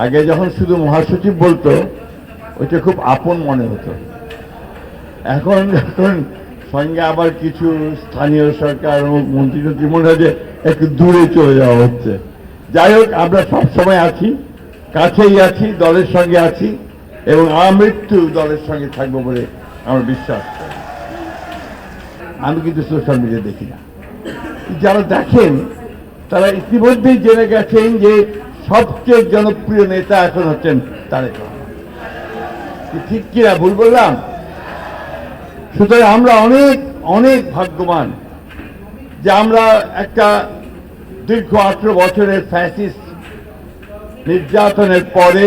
আগে যখন শুধু মহাসচিব বলতো ওইটা খুব আপন মনে হতো। এখন যখন সঙ্গে আবার কিছু স্থানীয় সরকার ও মন্ত্রী মনে হয় যে একটু দূরে চলে যাওয়া হচ্ছে। যাই হোক, আমরা সবসময় আছি, কাছেই আছি, দলের সঙ্গে আছি এবং আমৃত্যু দলের সঙ্গে থাকবো বলে আমার বিশ্বাস। আমি কিন্তু সোশ্যাল মিডিয়া দেখি না। যারা দেখেন তারা ইতিমধ্যেই জেনে গেছেন যে সবচেয়ে জনপ্রিয় নেতা এখন হচ্ছেন তারেক রহমান। ঠিক কিনা ভুল বললাম? সুতরাং আমরা অনেক অনেক ভাগ্যবান যে আমরা একটা দীর্ঘ 18 বছরের ফ্যাসিস্ট নির্যাতনের পরে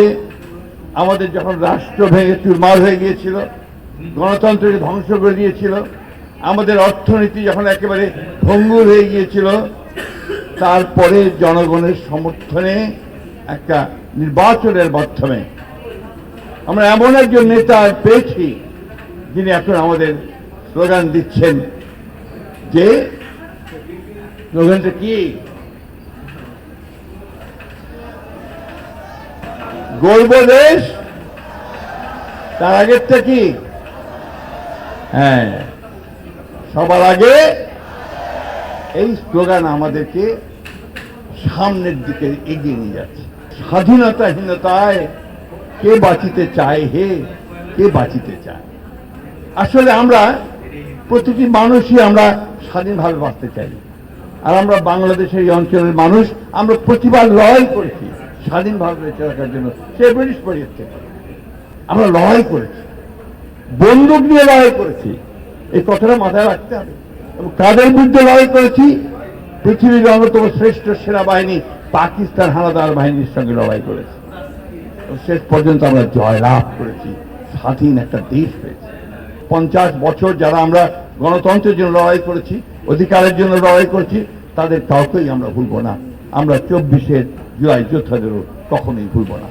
আমাদের যখন রাষ্ট্র ভেঙে চুরমার হয়ে গিয়েছিল, গণতন্ত্রকে ধ্বংস করে দিয়েছিল, আমাদের অর্থনীতি যখন একেবারে ভঙ্গুর হয়ে গিয়েছিল, তারপরে জনগণের সমর্থনে একটা নির্বাচনের মাধ্যমে আমরা এমন একজন নেতা পেয়েছি যিনি এখন আমাদের স্লোগান দিচ্ছেন, যে স্লোগানটা কি? গর্ব দেশ, তার আগেরটা কি? হ্যাঁ, সবার আগে। এই স্লোগান আমাদেরকে সামনের দিকে এগিয়ে নিয়ে যাচ্ছে। স্বাধীনতাহীনতায় কে বাঁচিতে চায় হে, কে বাঁচিতে চায়? আসলে আমরা প্রতিটি মানুষই আমরা স্বাধীনভাবে বাঁচতে চাই। আর আমরা বাংলাদেশের এই অঞ্চলের মানুষ, আমরা প্রতিবার লড়াই করেছি স্বাধীনভাবে বেঁচে রাখার জন্য। সে ব্রিটিশ পিরিয়ড থেকে আমরা লড়াই করেছি, বন্দুক নিয়ে লড়াই করেছি। এই কথাটা মাথায় রাখতে হবে। এবং কাদের বিরুদ্ধে লড়াই করেছি? পৃথিবীর অন্যতম শ্রেষ্ঠ সেনাবাহিনী পাকিস্তান হানাদার বাহিনীর সঙ্গে লড়াই করেছি। শেষ পর্যন্ত আমরা জয়লাভ করেছি, স্বাধীন একটা দেশ পেয়েছি। 50 বছর যারা আমরা গণতন্ত্রের জন্য লড়াই করেছি, অধিকারের জন্য লড়াই করেছি, তাদের কাউকেই আমরা ভুলব না। আমরা 24শে জুলাই যোদ্ধাদেরও কখনোই ভুলব না।